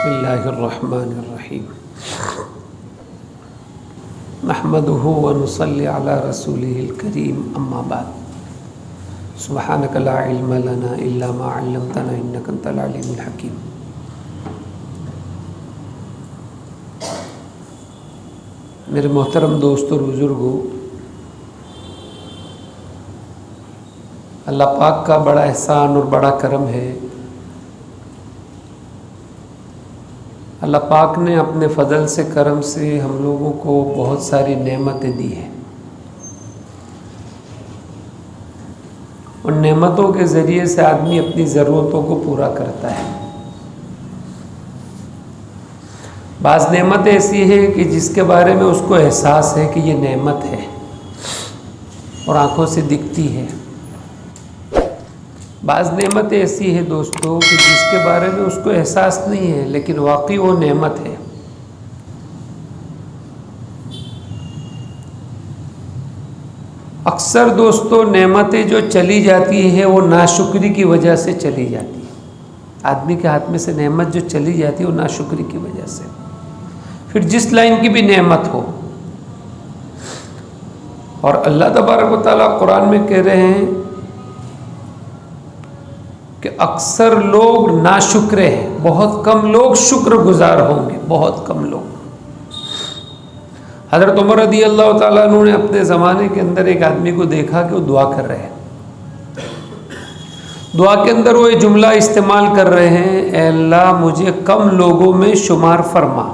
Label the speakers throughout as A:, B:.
A: बिस्मिल्लाहिर्रहमानिर्रहीम नहमदुहु व नुसल्ली अला रसूलिहिल करीम अम्मा बाद सुब्हानक ला इल्म लना इल्ला मा अल्लमतना इन्नका अंतल अलीमुल हकीम। मेरे मोहतरम दोस्तों और बुज़ुर्गों, अल्लाह पाक का बड़ा एहसान और बड़ा करम है। अल्लाह पाक ने अपने फ़ज़ल से, करम से हम लोगों को बहुत सारी नेमतें दी हैं। उन नेमतों के ज़रिए से आदमी अपनी ज़रूरतों को पूरा करता है। बाज़ नेमत ऐसी है कि जिसके बारे में उसको एहसास है कि ये नेमत है और आँखों से दिखती है। बाज़ नेमत ऐसी है दोस्तों कि जिसके बारे में उसको एहसास नहीं है, लेकिन वाकई वो नेमत है। अक्सर दोस्तों नेमतें जो चली जाती है वो नाशुक्री की वजह से चली जाती है। आदमी के हाथ में से नेमत जो चली जाती है वो नाशुक्री की वजह से। फिर जिस लाइन की भी नेमत हो, और अल्लाह तबारक व तआला कुरान में कह रहे हैं कि अक्सर लोग नाशुक्रे हैं, बहुत कम लोग शुक्रगुजार होंगे, बहुत कम लोग। हज़रत उमर रज़ी अल्लाह ताला अन्हु ने अपने ज़माने के अंदर एक आदमी को देखा कि वो दुआ कर रहे हैं। दुआ के अंदर वो ये जुमला इस्तेमाल कर रहे हैं, ए अल्लाह मुझे कम लोगों में शुमार फरमा।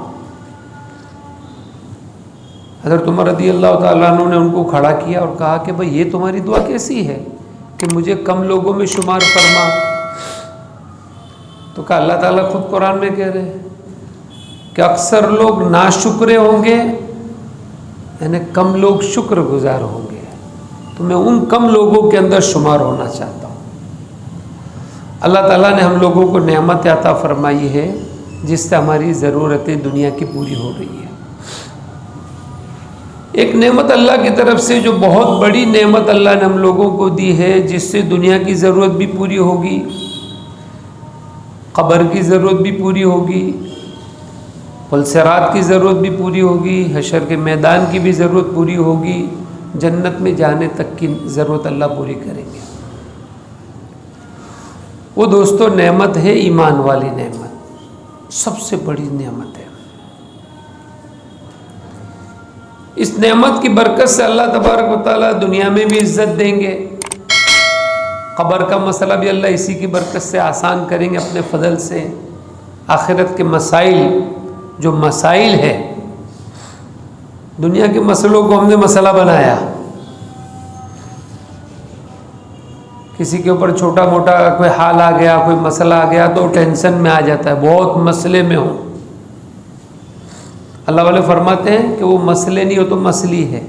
A: हज़रत उमर रज़ी अल्लाह ताला अन्हु ने उनको खड़ा किया और कहा कि भाई ये तुम्हारी दुआ कैसी है कि मुझे कम लोगों में शुमार फरमा। तो कहा अल्लाह ताला खुद कुरान में कह रहे हैं कि अक्सर लोग नाशुक्रे होंगे, यानी कम लोग शुक्रगुजार होंगे। तो मैं उन कम लोगों के अंदर शुमार होना चाहता हूँ। अल्लाह ताला ने हम लोगों को नेमत अता फरमाई है जिससे हमारी ज़रूरतें दुनिया की पूरी हो रही है। एक नेमत अल्लाह की तरफ से जो बहुत बड़ी नेमत अल्लाह ने हम लोगों को दी है, जिससे दुनिया की ज़रूरत भी पूरी होगी, क़ब्र की ज़रूरत भी पूरी होगी, पुल-सिरात की ज़रूरत भी पूरी होगी, हशर के मैदान की भी ज़रूरत पूरी होगी, जन्नत में जाने तक की ज़रूरत अल्लाह पूरी करेंगे। वो दोस्तों नेमत है ईमान वाली नेमत, सबसे बड़ी नेमत है। इस नेमत की बरकत से अल्लाह तबारक व तआला दुनिया में भी इज़्ज़त देंगे, क़ब्र का मसला भी अल्लाह इसी की बरकत से आसान करेंगे अपने फ़ज़ल से। आखिरत के मसाइल, जो मसाइल है, दुनिया के मसलों को हमने मसला बनाया। किसी के ऊपर छोटा मोटा कोई हाल आ गया, कोई मसला आ गया तो टेंशन में आ जाता है, बहुत मसले में हो। अल्लाह वाले फरमाते हैं कि वो मसले नहीं हो तो मसली है।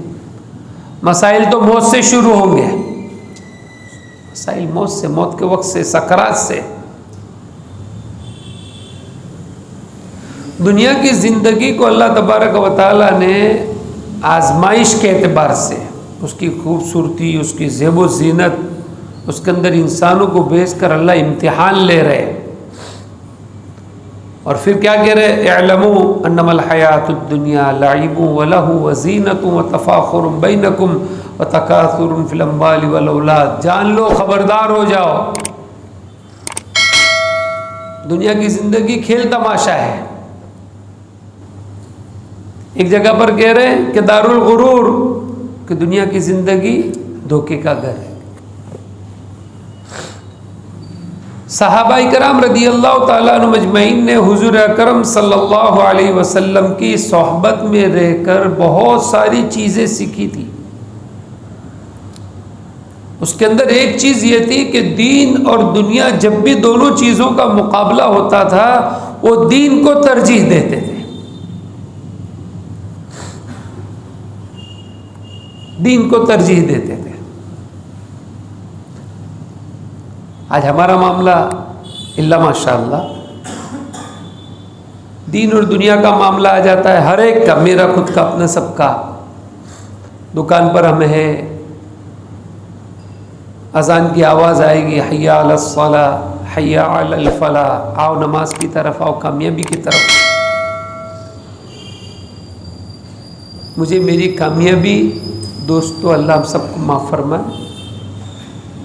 A: मसाइल तो मौत से शुरू होंगे, मसाइल मौत से, मौत के वक्त से, सकरात से। दुनिया की ज़िंदगी को अल्लाह तबारक व तआला ने आजमाइश के एतबार से, उसकी खूबसूरती, उसकी ज़ेब व ज़ीनत, उसके अंदर इंसानों को भेज कर अल्लाह इम्तिहान ले रहे हैं। और फिर क्या कह रहे हैं, इअलमू अन्नमल हयातुद दुनिया लइबुन व लहू व ज़ीनतुन व तफ़ाखुरुन बैनकुम व तकासुरुन फिल अम्वालि वल औलाद। जान लो, खबरदार हो जाओ, दुनिया की ज़िंदगी खेल तमाशा है। एक जगह पर कह रहे हैं कि दारुल गुरूर, कि दुनिया की ज़िंदगी धोखे का घर है। सहाबाई कराम रदी अल्लाह ताला अन्हुम मजमईन ने हुजूर अकरम सल्लल्लाहु अलैहि वसल्लम की सोहबत में रहकर बहुत सारी चीज़ें सीखी थी। उसके अंदर एक चीज़ ये थी कि दीन और दुनिया, जब भी दोनों चीज़ों का मुकाबला होता था, वो दीन को तरजीह देते थे, दीन को तरजीह देते थे। आज हमारा मामला इल्ला माशाअल्लाह, दीन और दुनिया का मामला आ जाता है, हर एक का, मेरा खुद का, अपना सबका। दुकान पर हम है, अज़ान की आवाज़ आएगी, हय्या अलस्सलाह हय्या अलल फलाह, आओ नमाज की तरफ, आओ कामयाबी की तरफ। मुझे मेरी कामयाबी दोस्तों अल्लाह हम सबको माफ़ फरमाए,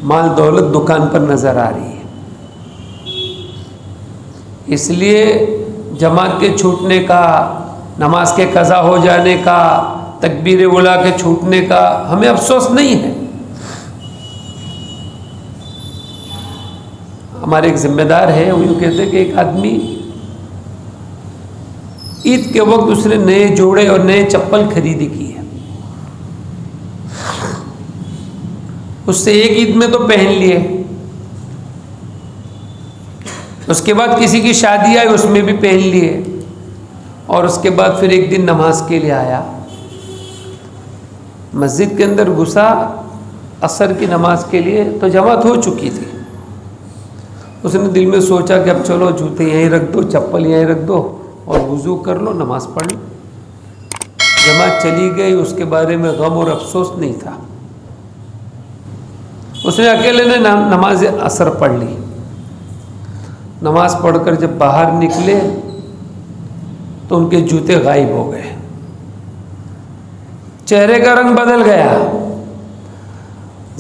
A: माल दौलत दुकान पर नज़र आ रही है। इसलिए जमात के छूटने का, नमाज के कज़ा हो जाने का, तकबीर उला के छूटने का हमें अफसोस नहीं है। हमारे एक जिम्मेदार है, वो यूँ कहते हैं कि एक आदमी ईद के वक्त उसने नए जोड़े और नए चप्पल खरीदी की है। उससे एक ईद में तो पहन लिए, उसके बाद किसी की शादी आई उसमें भी पहन लिए, और उसके बाद फिर एक दिन नमाज के लिए आया, मस्जिद के अंदर घुसा असर की नमाज के लिए, तो जमात हो चुकी थी। उसने दिल में सोचा कि अब चलो जूते यहीं रख दो, चप्पल यहीं रख दो और वुज़ू कर लो, नमाज पढ़ लो। जमात चली गई, उसके बारे में गम और अफसोस नहीं था। उसने अकेले ने नमाज असर पढ़ ली। नमाज पढ़कर जब बाहर निकले तो उनके जूते गायब हो गए, चेहरे का रंग बदल गया,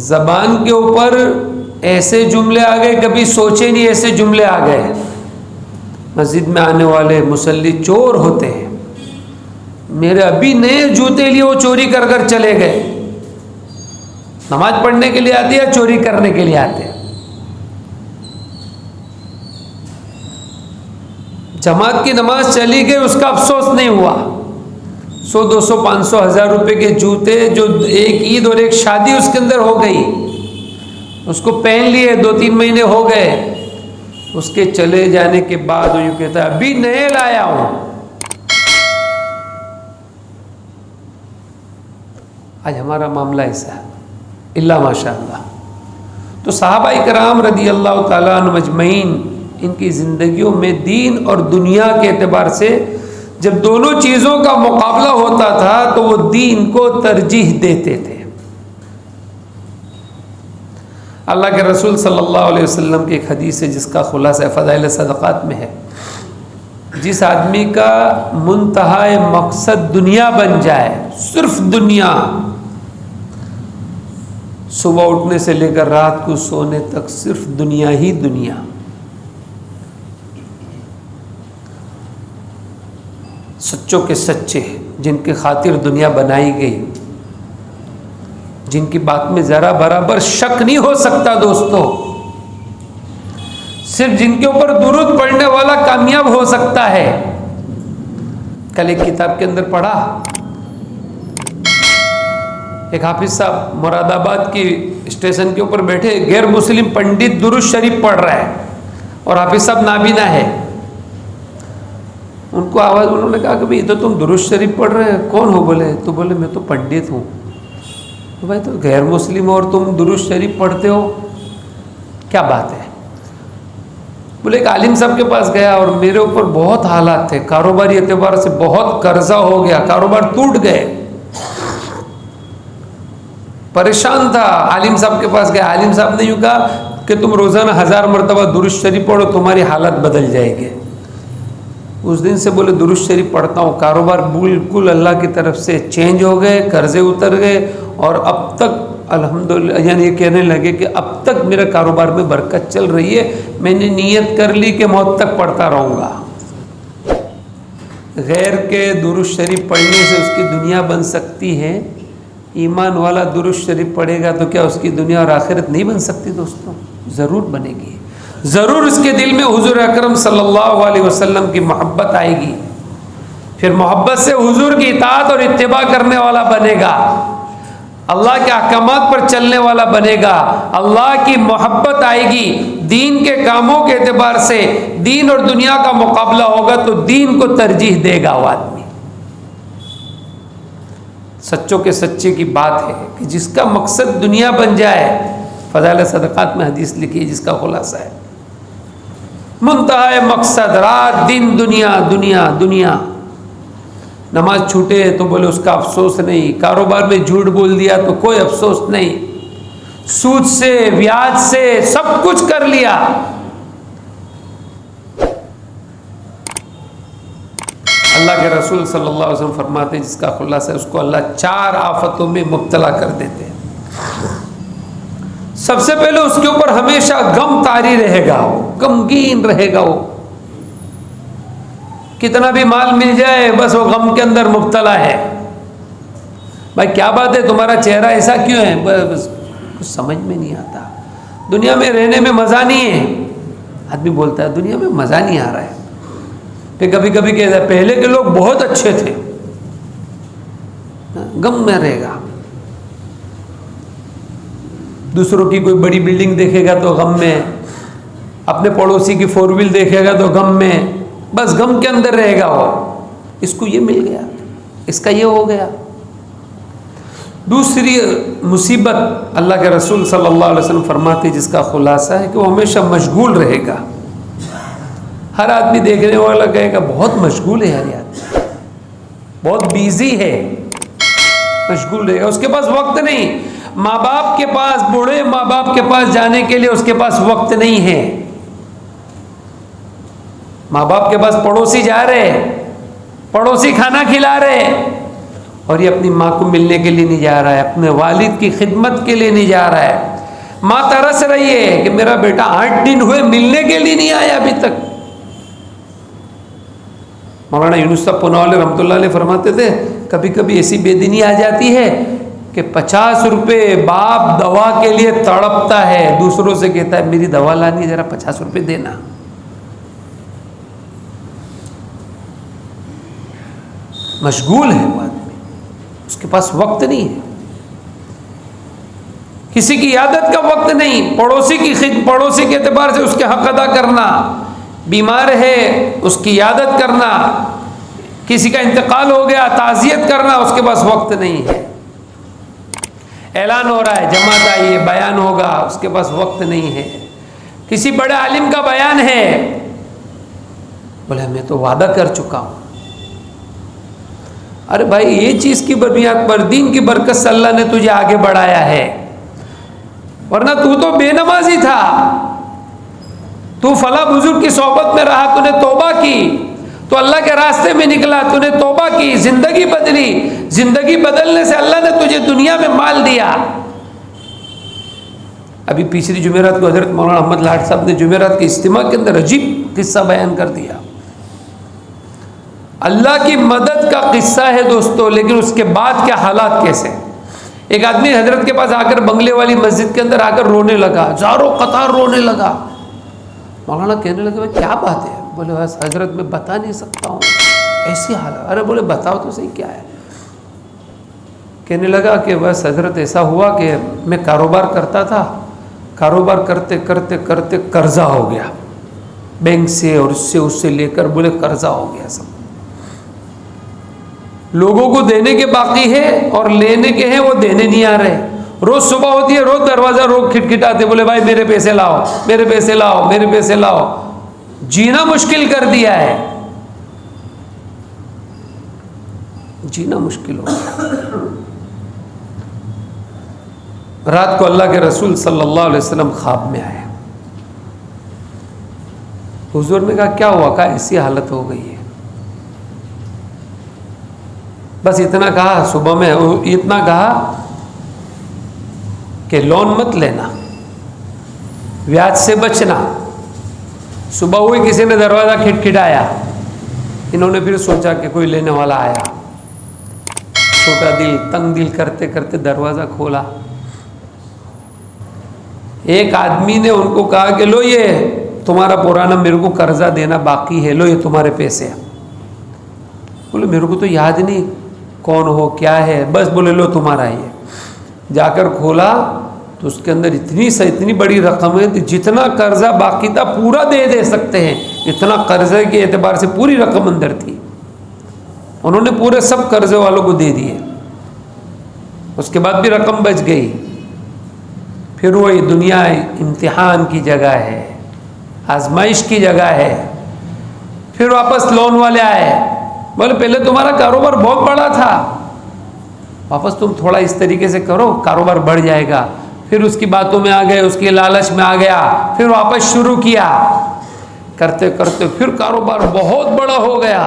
A: ज़बान के ऊपर ऐसे जुमले आ गए कभी सोचे नहीं, ऐसे जुमले आ गए। मस्जिद में आने वाले मुसल्ली चोर होते हैं, मेरे अभी नए जूते लिए वो चोरी कर कर चले गए। नमाज पढ़ने के लिए आते या चोरी करने के लिए आते हैं? जमात की नमाज चली गई, उसका अफसोस नहीं हुआ। 100, 200, 500, 1000 रुपए के जूते जो एक ईद और एक शादी उसके अंदर हो गई, उसको पहन लिए, 2-3 महीने हो गए। उसके चले जाने के बाद वो यूँ कहता है अभी नए लाया हूं। आज हमारा मामला ऐसा है, इल्ला माशाअल्लाह। तो सहाबाए किराम रदी अल्लाह ताला अन्हुम अजमईन, इनकी ज़िंदगियों में दीन और दुनिया के एतबार से जब दोनों चीज़ों का मुकाबला होता था तो वो दीन को तरजीह देते थे। अल्लाह के रसूल सल्लल्लाहु अलैहि वसल्लम की एक हदीस है जिसका खुलासा फ़ज़ाइल सदक़ात में है, जिस आदमी का मुंतहाए मकसद दुनिया बन जाए, सिर्फ दुनिया, सुबह उठने से लेकर रात को सोने तक सिर्फ दुनिया ही दुनिया, सच्चों के सच्चे जिनके खातिर दुनिया बनाई गई, जिनकी बात में ज़रा बराबर शक नहीं हो सकता दोस्तों, सिर्फ जिनके ऊपर दुरूद पढ़ने वाला कामयाब हो सकता है। कल एक किताब के अंदर पढ़ा, एक हाफिज साहब मुरादाबाद की स्टेशन के ऊपर बैठे, गैर मुस्लिम पंडित दुरूद शरीफ पढ़ रहा है और हाफिज साहब नाबीना है। उनको आवाज़, उन्होंने कहा कि भाई तो तुम दुरूद शरीफ पढ़ रहे हैं, कौन हो? बोले तो बोले मैं तो पंडित हूँ। तो भाई तो गैर मुस्लिम और तुम दुरूद शरीफ पढ़ते हो, क्या बात है? बोले एक आलिम साहब के पास गया और मेरे ऊपर बहुत हालात थे, कारोबारी एतबार से बहुत कर्जा हो गया, कारोबार टूट गए, परेशान था। आलिम साहब के पास गया, आलिम साहब ने यूँ कहा कि तुम रोज़ाना 1000 मरतबा दुरूद शरीफ पढ़ो, तुम्हारी हालत बदल जाएगी। उस दिन से बोले दुरूद शरीफ पढ़ता हूँ, कारोबार बिल्कुल अल्लाह की तरफ से चेंज हो गए, कर्जे उतर गए और अब तक अल्हम्दुलिल्लाह, यानी ये कहने लगे कि अब तक मेरे कारोबार में बरकत चल रही है। मैंने नीयत कर ली कि मौत तक पढ़ता रहूँगा। गैर के दुरूद शरीफ पढ़ने से उसकी दुनिया बन सकती है, ईमान वाला दुरूद शरीफ पढ़ेगा तो क्या उसकी दुनिया और आखिरत नहीं बन सकती? दोस्तों ज़रूर बनेगी, ज़रूर उसके दिल में हुजूर अकरम सल्लल्लाहु अलैहि वसल्लम की मोहब्बत आएगी, फिर मोहब्बत से हुजूर की इताअत और इत्तिबा करने वाला बनेगा, अल्लाह के अहकामात पर चलने वाला बनेगा, अल्लाह की मोहब्बत आएगी। दीन के कामों के एतबार से दीन और दुनिया का मुकाबला होगा तो दीन को तरजीह देगा वो आदमी। सच्चों के सच्चे की बात है कि जिसका मकसद दुनिया बन जाए, फ़ज़ाइल सदक़ात में हदीस लिखी है जिसका खुलासा है, मुंतहा मकसद रात दिन दुनिया दुनिया दुनिया। नमाज छूटे तो बोले उसका अफसोस नहीं, कारोबार में झूठ बोल दिया तो कोई अफसोस नहीं, सूद से ब्याज से सब कुछ कर लिया अल्लाह के रसूल सल्लल्लाहु अलैहि वसल्लम फरमाते हैं जिसका खुलासा है उसको अल्लाह 4 आफतों में मुब्तला कर देते हैं। सबसे पहले उसके ऊपर हमेशा गम तारी रहेगा, वो गमगीन रहेगा, वो कितना भी माल मिल जाए बस वो गम के अंदर मुब्तला है। भाई क्या बात है, तुम्हारा चेहरा ऐसा क्यों है? बस कुछ समझ में नहीं आता, दुनिया में रहने में मज़ा नहीं है। आदमी बोलता है दुनिया में मज़ा नहीं आ रहा है, फिर कभी कभी कहता है पहले के लोग बहुत अच्छे थे। गम में रहेगा। दूसरों की कोई बड़ी बिल्डिंग देखेगा तो गम में, अपने पड़ोसी की 4 व्हील देखेगा तो गम में, बस गम के अंदर रहेगा वो। इसको ये मिल गया, इसका ये हो गया। दूसरी मुसीबत अल्लाह के रसूल सल्लल्लाहु अलैहि वसल्लम फरमाते जिसका खुलासा है कि वो हमेशा मशगूल रहेगा। हर आदमी देखने वाला कहेगा बहुत मशगूल है यार, बहुत बिजी है, मशगूल रहेगा। उसके पास वक्त नहीं, माँ बाप के पास, बूढ़े माँ बाप के पास जाने के लिए उसके पास वक्त नहीं है। माँ बाप के पास पड़ोसी जा रहे, पड़ोसी खाना खिला रहे, और ये अपनी माँ को मिलने के लिए नहीं जा रहा है, अपने वालिद की खिदमत के लिए नहीं जा रहा है। माँ तरस रही है कि मेरा बेटा 8 दिन हुए मिलने के लिए नहीं आया अभी तक। मौलाना यूनुस साहब पुनावाले रहमतुल्लाह अलैह फरमाते थे कभी कभी ऐसी बेदीनी आ जाती है कि 50 रुपये बाप दवा के लिए तड़पता है, दूसरों से कहता है मेरी दवा लानी, जरा 50 रुपये देना। मशगूल है वो आदमी, उसके पास वक्त नहीं है, किसी की आदत का वक्त नहीं, पड़ोसी के एतबार से उसके हक अदा करना, बीमार है उसकी आदत करना, किसी का इंतकाल हो गया ताज़ियत करना, उसके पास वक्त नहीं है। ऐलान हो रहा है जमात आइए बयान होगा, उसके पास वक्त नहीं है। किसी बड़े आलिम का बयान है, बोले मैं तो वादा कर चुका हूँ। अरे भाई ये चीज़ की बुनियाद पर, दीन की बरकत से अल्लाह ने तुझे आगे बढ़ाया है, वरना तू तो बेनमाजी था, तू फला बुजुर्ग की सोहबत में रहा, तूने तौबा की, तो अल्लाह के रास्ते में निकला, तूने तौबा की, जिंदगी बदली, जिंदगी बदलने से अल्लाह ने तुझे दुनिया में माल दिया। अभी पिछली जुमेरात को हजरत मौलाना अहमद लाड साहब ने जुमेरात के इज्तिमा के अंदर अजीब किस्सा बयान कर दिया। अल्लाह की मदद का किस्सा है दोस्तों, लेकिन उसके बाद के हालात कैसे। एक आदमी हजरत के पास आकर बंगले वाली मस्जिद के अंदर आकर रोने लगा, ज़ारो कतार रोने लगा। मौलाना कहने लगे भाई क्या बात है? बोले बस हजरत मैं बता नहीं सकता हूँ, ऐसी हालत। अरे बोले बताओ तो सही क्या है। कहने लगा कि बस हजरत ऐसा हुआ कि मैं कारोबार करता था, कारोबार करते करते करते कर्जा हो गया बैंक से, और उससे लेकर बोले कर्जा हो गया सब। लोगों को देने के बाकी है और लेने के हैं, वो देने नहीं आ रहे। रोज सुबह होती है, रोज दरवाजा रोज खिटखिटाते, बोले भाई मेरे पैसे लाओ, मेरे पैसे लाओ, मेरे पैसे लाओ। जीना मुश्किल कर दिया है, जीना मुश्किल हो गया। रात को अल्लाह के रसूल सल्लल्लाहु अलैहि वसल्लम ख्वाब में आए। हुजूर ने कहा क्या हुआ? कहा ऐसी हालत हो गई है। बस इतना कहा, सुबह में इतना कहा कि लोन मत लेना, ब्याज से बचना। सुबह हुई, किसी ने दरवाज़ा खिटखिटाया, इन्होंने फिर सोचा कि कोई लेने वाला आया। छोटा दिल तंग दिल करते करते दरवाज़ा खोला। एक आदमी ने उनको कहा कि लो ये तुम्हारा पुराना मेरे को कर्जा देना बाकी है, लो ये तुम्हारे पैसे। बोले मेरे को तो याद नहीं कौन हो क्या है, बस बोले लो तुम्हारा ये। जाकर खोला तो उसके अंदर इतनी बड़ी रकम है, जितना कर्जा बाकी था पूरा दे सकते हैं, इतना कर्जे के एतबार से पूरी रकम अंदर थी। उन्होंने पूरे सब कर्जे वालों को दे दिए। उसके बाद भी रकम बच गई। फिर वही दुनिया इम्तिहान की जगह है, आजमाइश की जगह है। फिर वापस लोन वाले आए, बोले पहले तुम्हारा कारोबार बहुत बड़ा था, वापस तुम थोड़ा इस तरीके से करो, कारोबार बढ़ जाएगा। फिर उसकी बातों में आ गए, उसके लालच में आ गया, फिर वापस शुरू किया। करते करते फिर कारोबार बहुत बड़ा हो गया,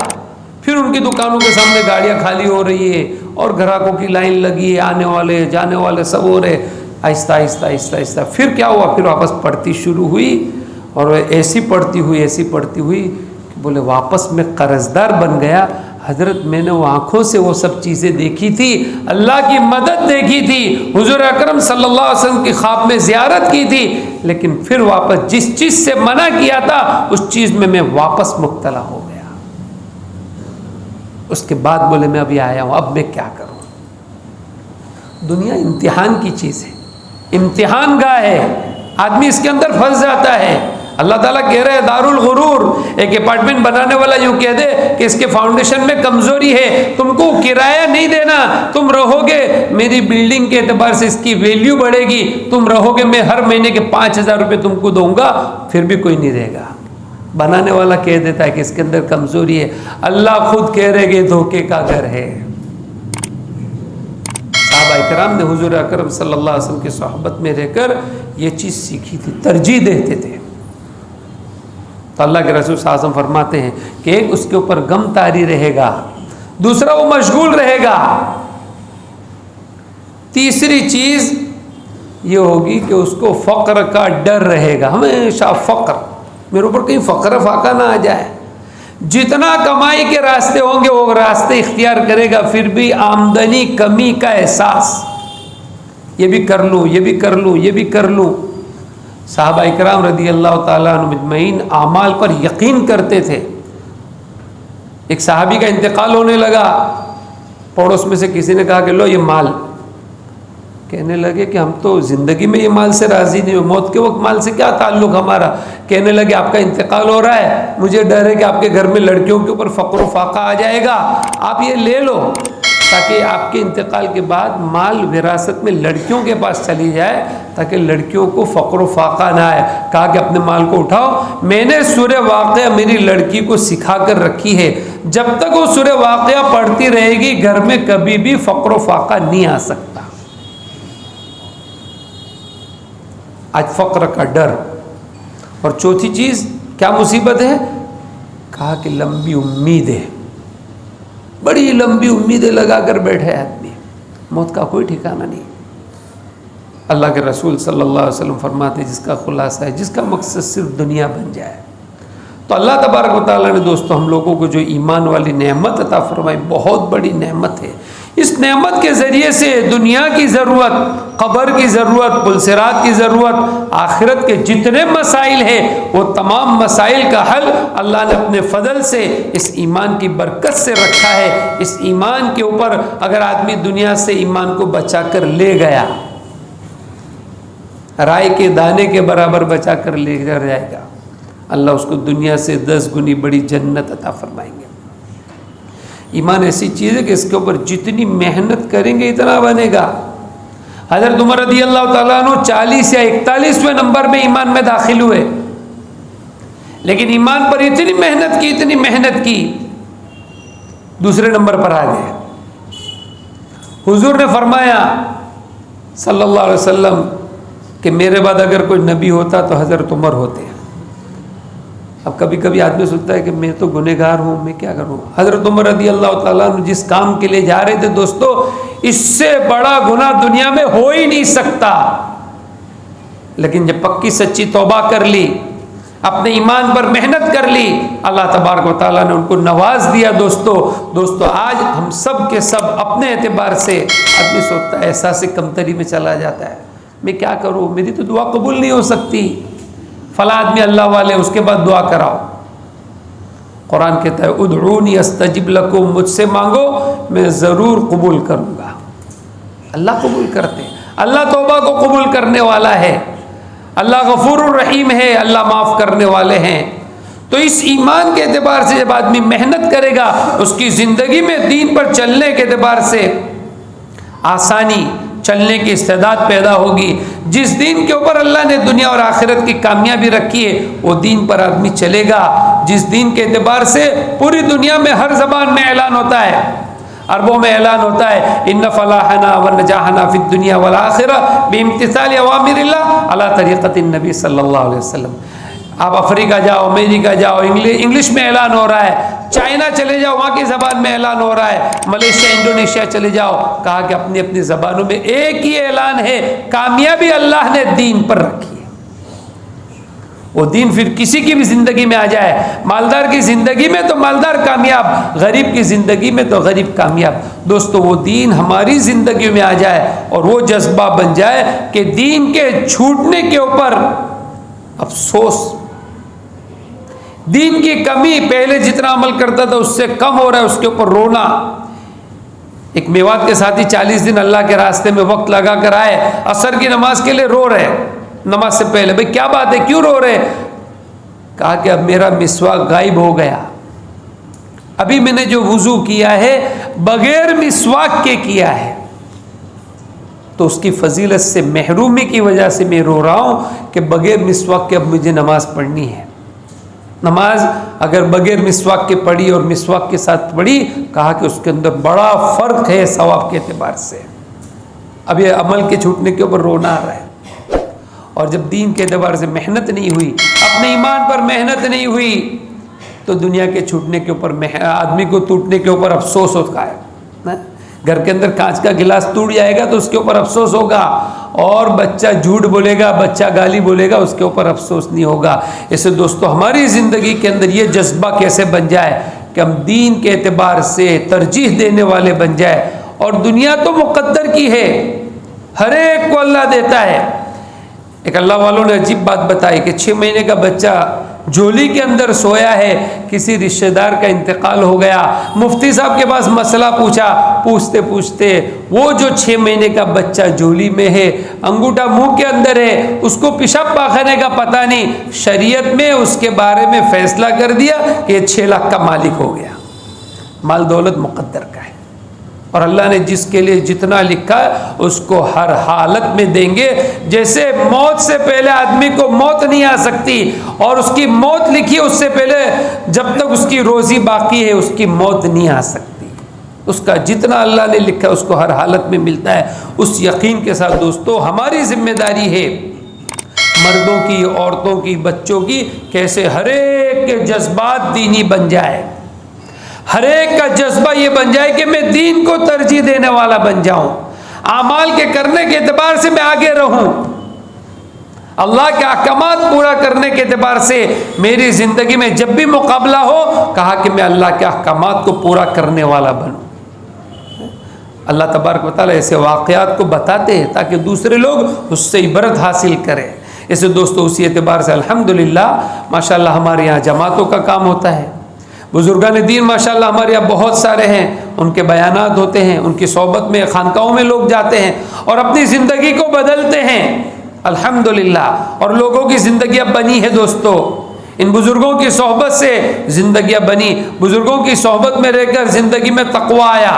A: फिर उनकी दुकानों के सामने गाड़ियाँ खाली हो रही है और ग्राहकों की लाइन लगी है, आने वाले जाने वाले सब हो रहे। आहिस्ता आहिस्ता आहिस्ता आहिस्ता फिर क्या हुआ, फिर वापस पढ़ती शुरू हुई और ऐसी पढ़ती हुई कि बोले वापस मैं कर्जदार बन गया। हजरत मैंने वो आँखों से वो सब चीज़ें देखी थी, अल्लाह की मदद देखी थी, हुजूर अकरम सल्लल्लाहु अलैहि वसल्लम की ख्वाब में ज़ियारत की थी, लेकिन फिर वापस जिस चीज़ से मना किया था उस चीज़ में मैं वापस मुब्तला हो गया। उसके बाद बोले मैं अभी आया हूँ, अब मैं क्या करूँ। दुनिया इम्तिहान की चीज़ है, इम्तिहान गाह है, आदमी इसके अंदर फंस जाता है। अल्लाह ताला कह रहे हैं दारुल गुरूर, एक अपार्टमेंट बनाने वाला यूँ कह दे कि इसके फाउंडेशन में कमज़ोरी है, तुमको किराया नहीं देना, तुम रहोगे मेरी बिल्डिंग के एतबार से इसकी वैल्यू बढ़ेगी, तुम रहोगे, मैं हर महीने के 5,000 रुपये तुमको दूंगा, फिर भी कोई नहीं देगा। बनाने वाला कह देता है कि इसके अंदर कमज़ोरी है। अल्लाह खुद कह रहे कि धोखे का घर है। सहाबा इकराम ने हुजूर अकरम सल्लल्लाहु अलैहि वसल्लम की सोहबत में रहकर ये चीज़ सीखी थी, तरजीह देते थे। तो अल्लाह के रसूल सल्लल्लाहु अलैहि वसल्लम फरमाते हैं कि एक उसके ऊपर गम तारी रहेगा, दूसरा वो मशगूल रहेगा, तीसरी चीज़ ये होगी कि उसको फ़क्र का डर रहेगा, हमेशा फ़क्र, मेरे ऊपर कहीं फ़क्र फाका ना आ जाए। जितना कमाई के रास्ते होंगे वो रास्ते इख्तियार करेगा, फिर भी आमदनी कमी का एहसास, ये भी कर लूँ, ये भी कर लूँ, ये भी कर लूँ। साहबा इकराम रदी अल्लाह ताला अन्हुम अजमईन आमाल पर यकीन करते थे। एक साहबी का इंतकाल होने लगा, पड़ोस में से किसी ने कहा कि लो ये माल, कहने लगे कि हम तो ज़िंदगी में ये माल से राज़ी नहीं हो, मौत के वक्त माल से क्या ताल्लुक़ हमारा। कहने लगे आपका इंतकाल हो रहा है, मुझे डर है कि आपके घर में लड़कियों के ऊपर फ़क्र फाका आ जाएगा, आप ये ले लो ताकि आपके इंतकाल के बाद माल विरासत में लड़कियों के पास चली जाए, ताकि लड़कियों को फ़क्र फाका ना आए। कहा कि अपने माल को उठाओ, मैंने सूरह वाक़िया मेरी लड़की को सिखा कर रखी है, जब तक वो सूरह वाक़िया पढ़ती रहेगी घर में कभी भी फ़क्र फाका नहीं आ सकता। आज फ़क्र का डर। और चौथी चीज़ क्या मुसीबत है, कहा कि लंबी उम्मीदें, बड़ी लंबी उम्मीदें लगा कर बैठे आदमी, मौत का कोई ठिकाना नहीं। अल्लाह के रसूल सल्लल्लाहु अलैहि वसल्लम फरमाते जिसका खुलासा है, जिसका मकसद सिर्फ दुनिया बन जाए। तो अल्लाह तबारक व तआला ने दोस्तों हम लोगों को जो ईमान वाली नेमत अता फरमाई, बहुत बड़ी नेमत है। इस नेमत के ज़रिए से दुनिया की ज़रूरत, क़ब्र की ज़रूरत, पुलसिरात की ज़रूरत, आखिरत के जितने मसाइल हैं वो तमाम मसाइल का हल अल्लाह ने अपने फ़ज़ल से इस ईमान की बरकत से रखा है। इस ईमान के ऊपर अगर आदमी दुनिया से ईमान को बचा कर ले गया, राई के दाने के बराबर बचा कर ले जाएगा, अल्लाह उसको दुनिया से 10 गुनी बड़ी जन्नत अता फरमाएंगे। ईमान ऐसी चीज़ है कि इसके ऊपर जितनी मेहनत करेंगे इतना बनेगा। हज़रत उमर रज़ी अल्लाह ताला अन्हु 40 या 41वें नंबर में ईमान में दाखिल हुए, लेकिन ईमान पर इतनी मेहनत की दूसरे नंबर पर आ गए। हुजूर ने फरमाया सल्लल्लाहु अलैहि वसल्लम कि मेरे बाद अगर कोई नबी होता तो हज़रत उमर होते। अब कभी कभी आदमी सोचता है कि मैं तो गुनहगार हूँ, मैं क्या करूँ। हज़रत उमर रज़ी अल्लाह ताला अन्हु जिस काम के लिए जा रहे थे दोस्तों, इससे बड़ा गुनाह दुनिया में हो ही नहीं सकता, लेकिन जब पक्की सच्ची तौबा कर ली, अपने ईमान पर मेहनत कर ली, अल्लाह तबारक व तआला ने उनको नवाज दिया। दोस्तों आज हम सब के सब अपने एतबार से आदमी सोचता है, एहसास कमतरी में चला जाता है, मैं क्या करूँ, मेरी तो दुआ कबूल नहीं हो सकती। फला आदमी अल्लाह वाले, उसके बाद दुआ कराओ। कुरान कहता है उदऊनी अस्तजिब लकुम, मुझसे मांगो मैं ज़रूर कबूल करूँगा। अल्लाह कबूल करते हैं, अल्लाह तौबा को कबूल करने वाला है, अल्लाह गफूरुर रहीम है, अल्लाह माफ़ करने वाले हैं। तो इस ईमान के एतबार से जब आदमी मेहनत करेगा, उसकी ज़िंदगी में दीन पर चलने के एतबार से आसानी, चलने की इस्तेदाद पैदा होगी। जिस दीन के ऊपर अल्लाह ने दुनिया और आखिरत की कामयाबी रखी है वो दीन पर आदमी चलेगा। जिस दीन के एतबार से पूरी दुनिया में हर ज़बान में ऐलान होता है, अरबों में ऐलान होता है इन्ना फलाहना व नजाहना फिद दुनिया वल आखिरह बिइम्तिसाल अवामिरिल्लाह अला तरीक़तिन नबी सल्लल्लाहु अलैहि वसल्लम। आप अफ्रीका जाओ, अमेरिका जाओ, इंग्लिश में ऐलान हो रहा है, चाइना चले जाओ वहाँ की ज़बान में ऐलान हो रहा है, मलेशिया, इंडोनेशिया चले जाओ, कहा कि अपनी अपनी ज़बानों में एक ही ऐलान है, कामयाबी अल्लाह ने दीन पर रखी है। वो दीन फिर किसी की भी ज़िंदगी में आ जाए, मालदार की ज़िंदगी में तो मालदार कामयाब, गरीब की ज़िंदगी में तो गरीब कामयाब। दोस्तों वो दीन हमारी ज़िंदगी में आ जाए और वो जज्बा बन जाए कि दीन के छूटने के ऊपर अफसोस, दीन की कमी, पहले जितना अमल करता था उससे कम हो रहा है, उसके ऊपर रोना। एक मेवात के साथी 40 दिन अल्लाह के रास्ते में वक्त लगा कर आए, असर की नमाज के लिए रो रहे, नमाज से पहले, भाई क्या बात है, क्यों रो रहे? कहा कि अब मेरा मिसवाक गायब हो गया, अभी मैंने जो वुजू किया है बगैर मिसवाक के किया है, तो उसकी फजीलत से महरूमी की वजह से मैं रो रहा हूं कि बगैर मिसवाक के अब मुझे नमाज पढ़नी है। नमाज अगर बगैर मिसवाक के पढ़ी और मिसवाक के साथ पढ़ी, कहा कि उसके अंदर बड़ा फ़र्क है सवाब के एतबार से। अब ये अमल के छूटने के ऊपर रोना आ रहा है। और जब दीन के एतबार से मेहनत नहीं हुई, अपने ईमान पर मेहनत नहीं हुई, तो दुनिया के छूटने के ऊपर, आदमी को टूटने के ऊपर अफसोस होता है। घर के अंदर कांच का गिलास टूट जाएगा तो उसके ऊपर अफसोस होगा, और बच्चा झूठ बोलेगा, बच्चा गाली बोलेगा, उसके ऊपर अफसोस नहीं होगा। इससे दोस्तों हमारी ज़िंदगी के अंदर ये जज्बा कैसे बन जाए कि हम दीन के एतबार से तरजीह देने वाले बन जाए। और दुनिया तो मुक़द्दर की है, हर एक को अल्लाह देता है। एक अल्लाह वालों ने अजीब बात बताई कि 6 महीने का बच्चा झोली के अंदर सोया है, किसी रिश्तेदार का इंतकाल हो गया, मुफ्ती साहब के पास मसला पूछा, पूछते पूछते वो जो 6 महीने का बच्चा झोली में है, अंगूठा मुंह के अंदर है, उसको पेशाब पाखाने का पता नहीं, शरीयत में उसके बारे में फैसला कर दिया कि ये 6 लाख का मालिक हो गया। माल दौलत मुक़द्दर का है, और अल्लाह ने जिसके लिए जितना लिखा है उसको हर हालत में देंगे। जैसे मौत से पहले आदमी को मौत नहीं आ सकती, और उसकी मौत लिखी है उससे पहले, जब तक उसकी रोज़ी बाकी है उसकी मौत नहीं आ सकती। उसका जितना अल्लाह ने लिखा है उसको हर हालत में मिलता है। उस यकीन के साथ दोस्तों हमारी जिम्मेदारी है, मर्दों की, औरतों की, बच्चों की, कैसे हर एक के जज्बात दीनी बन जाए, हर एक का जज्बा ये बन जाए कि मैं दीन को तरजीह देने वाला बन जाऊं, आमाल के करने के एतबार से मैं आगे रहूं, अल्लाह के अहकामात पूरा करने के एतबार से मेरी ज़िंदगी में जब भी मुकाबला हो, कहा कि मैं अल्लाह के अहकामात को पूरा करने वाला बनूं। अल्लाह तबारक व तआला ऐसे वाक़यात को बताते हैं ताकि दूसरे लोग उससे इबरत हासिल करें। ऐसे दोस्तों उसी एतबार से अल्हम्दुलिल्लाह माशाअल्लाह हमारे यहाँ जमातों का काम होता है, बुजुर्गान दीन माशाअल्लाह हमारे यहाँ बहुत सारे हैं, उनके बयानात होते हैं, उनकी सोहबत में, खानकाहों में लोग जाते हैं और अपनी ज़िंदगी को बदलते हैं अल्हम्दुलिल्लाह। और लोगों की ज़िंदगियाँ बनी है दोस्तों, इन बुज़ुर्गों की सोहबत से ज़िंदगियाँ बनी, बुज़ुर्गों की सोहबत में रहकर ज़िंदगी में तक़वा आया।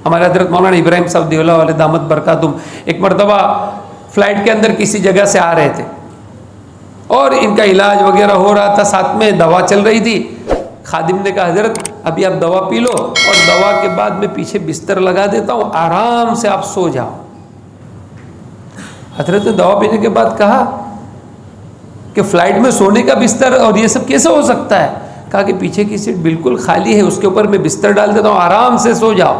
A: हमारे हज़रत मौलाना इब्राहिम साहब दियोला वाले दामत बरकातुम एक मरतबा फ़्लाइट के अंदर किसी जगह से आ रहे थे और इनका इलाज वगैरह हो रहा था, साथ में दवा चल रही थी। खादिम ने कहा हज़रत अभी आप दवा पी लो और दवा के बाद मैं पीछे बिस्तर लगा देता हूँ, आराम से आप सो जाओ। हज़रत ने दवा पीने के बाद कहा कि फ़्लाइट में सोने का बिस्तर और ये सब कैसे हो सकता है? कहा कि पीछे की सीट बिल्कुल खाली है, उसके ऊपर मैं बिस्तर डाल देता हूँ, आराम से सो जाओ।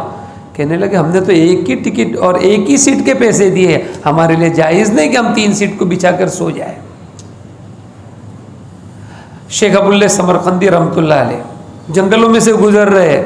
A: कहने लगे हमने तो एक ही टिकट और एक ही सीट के पैसे दिए, हमारे लिए जायज़ नहीं कि हम 3 सीट को बिछा कर सो जाए। शेख अबुल्ले समरकंदी रहमतुल्लाह अलैह जंगलों में से गुजर रहे,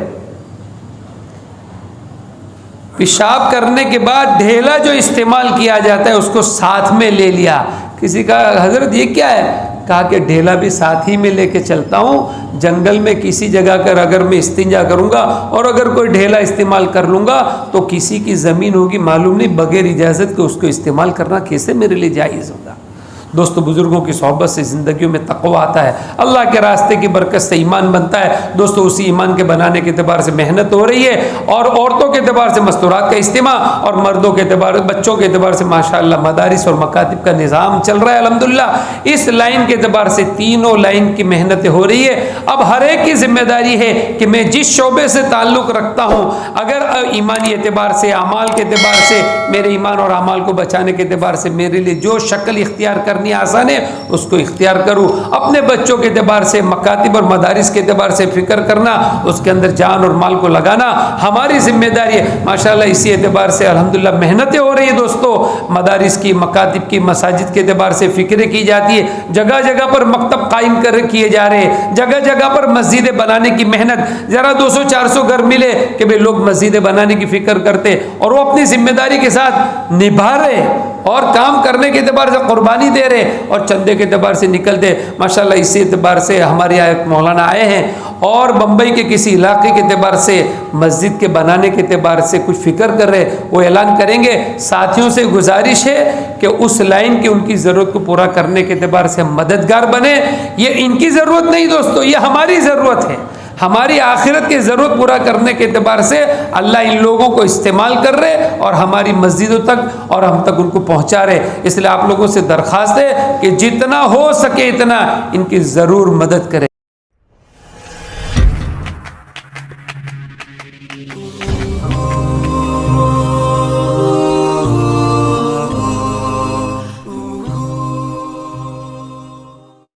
A: पेशाब करने के बाद ढेला जो इस्तेमाल किया जाता है उसको साथ में ले लिया। किसी का हज़रत ये क्या है? कहा कि ढेला भी साथ ही में लेके चलता हूँ, जंगल में किसी जगह कर अगर मैं इस्तिंजा करूँगा और अगर कोई ढेला इस्तेमाल कर लूँगा तो किसी की ज़मीन होगी, मालूम नहीं बग़ैर इजाज़त के उसको इस्तेमाल करना कैसे मेरे लिए जायज़ होगा। दोस्तों बुज़ुर्गों की सोहबत से ज़िंदगियों में तक़वा आता है, अल्लाह के रास्ते की बरकत से ईमान बनता है। दोस्तों उसी ईमान के बनाने के एतबार से मेहनत हो रही है, और औरतों के एतबार से मस्तूरात का इस्तेमा और मर्दों के एतबार, बच्चों के एतबार से माशाअल्लाह मदारिस और मकातिब का निज़ाम चल रहा है अल्हम्दुलिल्लाह। इस लाइन के एतबार से तीनों लाइन की मेहनतें हो रही है। अब हर एक की जिम्मेदारी है कि मैं जिस शोबे से ताल्लुक़ रखता हूँ, अगर ईमानी एतबार से, अमाल के एतबार से, मेरे ईमान और अमाल को बचाने के एतबार से मेरे लिए जो शक्ल इख्तियार करने करनी आसान है उसको इख्तियार करूँ। अपने बच्चों के एतबार से, मकातिब और मदारिस के एतबार से फ़िक्र करना, उसके अंदर जान और माल को लगाना हमारी जिम्मेदारी है। माशाल्लाह इसी एतबार से अल्हम्दुलिल्लाह मेहनतें हो रही है दोस्तों, मदारिस की, मकातिब की, मसाजिद के एतबार से फ़िक्र की जाती है। जगह जगह पर मकतब कायम किए जा रहे हैं, जगह जगह पर मस्जिदें बनाने की मेहनत। ज़रा 200-400 घर मिले कि भाई लोग मस्जिदें बनाने की फ़िक्र करते और वो अपनी जिम्मेदारी के साथ निभा रहे और काम करने के एतबार से कुर्बानी दे रहे और चंदे के एतबार से निकलते। माशाल्लाह इसी एतबार से हमारे यहाँ एक मौलाना आए हैं और बम्बई के किसी इलाके के एतबार से मस्जिद के बनाने के एतबार से कुछ फ़िक्र कर रहे, वो ऐलान करेंगे। साथियों से गुजारिश है कि उस लाइन की उनकी ज़रूरत को पूरा करने के एतबार से हम मददगार बने। ये इनकी ज़रूरत नहीं दोस्तों, ये हमारी ज़रूरत है। हमारी आखिरत की ज़रूरत पूरा करने के एतबार से अल्लाह इन लोगों को इस्तेमाल कर रहे और हमारी मस्जिदों तक और हम तक उनको पहुंचा रहे। इसलिए आप लोगों से दरख्वास्त है कि जितना हो सके इतना इनकी ज़रूर मदद करें।